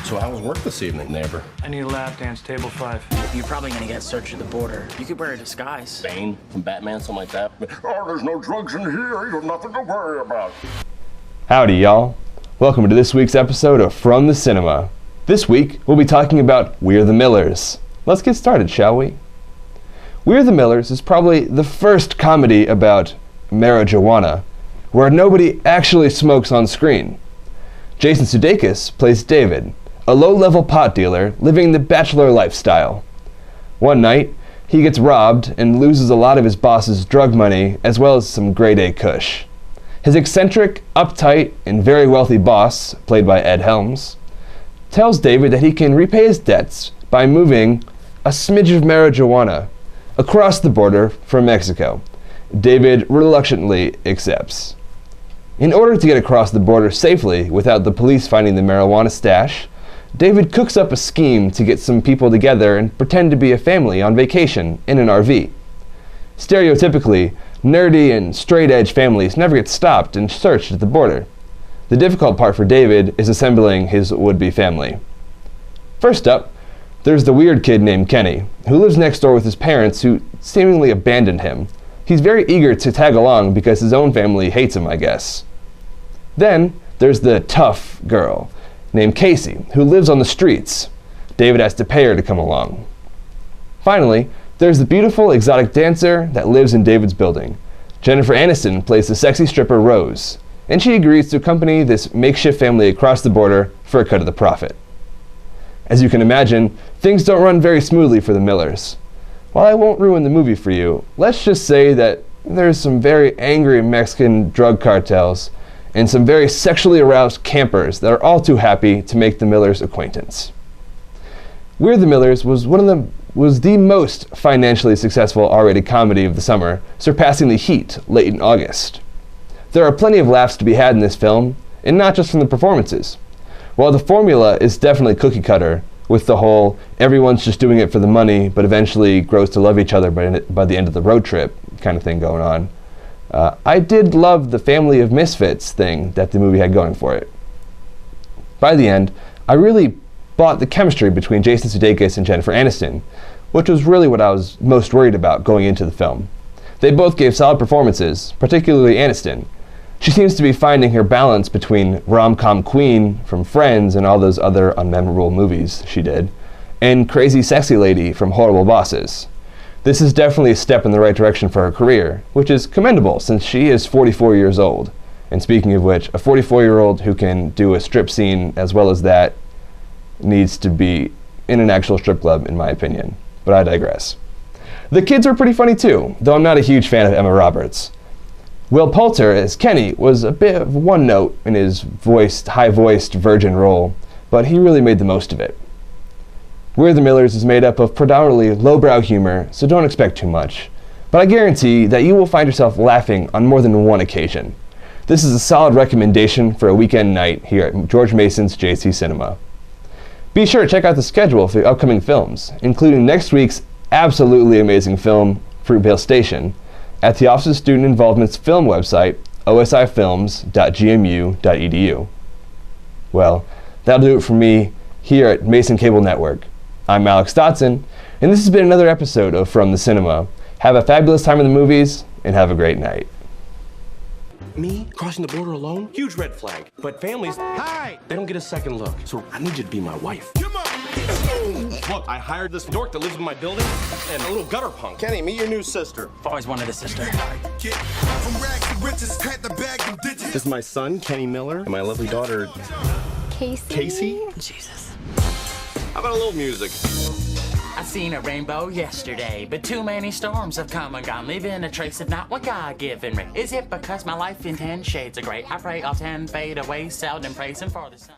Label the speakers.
Speaker 1: So how was work this evening, neighbor?
Speaker 2: I need a lap dance, table 5.
Speaker 3: You're probably gonna get searched at the border. You could wear a disguise.
Speaker 1: Bane from Batman, something like that.
Speaker 4: Oh, there's no drugs in here. You have nothing to worry about.
Speaker 5: Howdy, y'all. Welcome to this week's episode of From the Cinema. This week, we'll be talking about We're the Millers. Let's get started, shall we? We're the Millers is probably the first comedy about marijuana, where nobody actually smokes on screen. Jason Sudeikis plays David, a low-level pot dealer living the bachelor lifestyle. One night, he gets robbed and loses a lot of his boss's drug money as well as some grade-A kush. His eccentric, uptight, and very wealthy boss, played by Ed Helms, tells David that he can repay his debts by moving a smidge of marijuana across the border from Mexico. David reluctantly accepts. In order to get across the border safely without the police finding the marijuana stash, David cooks up a scheme to get some people together and pretend to be a family on vacation in an RV. Stereotypically, nerdy and straight-edge families never get stopped and searched at the border. The difficult part for David is assembling his would-be family. First up, there's the weird kid named Kenny, who lives next door with his parents who seemingly abandoned him. He's very eager to tag along because his own family hates him, I guess. Then, there's the tough girl named Casey, who lives on the streets. David has to pay her to come along. Finally, there's the beautiful exotic dancer that lives in David's building. Jennifer Aniston plays the sexy stripper Rose, and she agrees to accompany this makeshift family across the border for a cut of the profit. As you can imagine, things don't run very smoothly for the Millers. While I won't ruin the movie for you, let's just say that there's some very angry Mexican drug cartels and some very sexually aroused campers that are all too happy to make the Millers' acquaintance. We're the Millers was the most financially successful R-rated comedy of the summer, surpassing The Heat late in August. There are plenty of laughs to be had in this film, and not just from the performances. While the formula is definitely cookie cutter, with the whole everyone's just doing it for the money but eventually grows to love each other by the end of the road trip kind of thing going on, I did love the family of misfits thing that the movie had going for it. By the end, I really bought the chemistry between Jason Sudeikis and Jennifer Aniston, which was really what I was most worried about going into the film. They both gave solid performances, particularly Aniston. She seems to be finding her balance between rom-com queen from Friends and all those other unmemorable movies she did, and crazy sexy lady from Horrible Bosses. This is definitely a step in the right direction for her career, which is commendable since she is 44 years old. And speaking of which, a 44-year-old who can do a strip scene as well as that needs to be in an actual strip club, in my opinion. But I digress. The kids are pretty funny too, though I'm not a huge fan of Emma Roberts. Will Poulter as Kenny was a bit of one note in his high-voiced virgin role, but he really made the most of it. We're the Millers is made up of predominantly lowbrow humor, so don't expect too much. But I guarantee that you will find yourself laughing on more than one occasion. This is a solid recommendation for a weekend night here at George Mason's JC Cinema. Be sure to check out the schedule for the upcoming films, including next week's absolutely amazing film, Fruitvale Station, at the Office of Student Involvement's film website, osifilms.gmu.edu. Well, that'll do it for me here at Mason Cable Network. I'm Alex Dodson, and this has been another episode of From the Cinema. Have a fabulous time in the movies, and have a great night.
Speaker 1: Me? Crossing the border alone? Huge red flag. But families, hi! They don't get a second look. So I need you to be my wife. Come on! Look, I hired this dork that lives in my building and a little gutter punk. Kenny, meet your new sister.
Speaker 3: I've always wanted a sister.
Speaker 1: This is my son, Kenny Miller, and my lovely daughter, Casey?
Speaker 3: Jesus.
Speaker 1: How about a little music?
Speaker 3: I seen a rainbow yesterday, but too many storms have come and gone, leaving a trace of not what God given me. Is it because my life in 10 shades of gray? I pray all 10 fade away, seldom praising for the sun.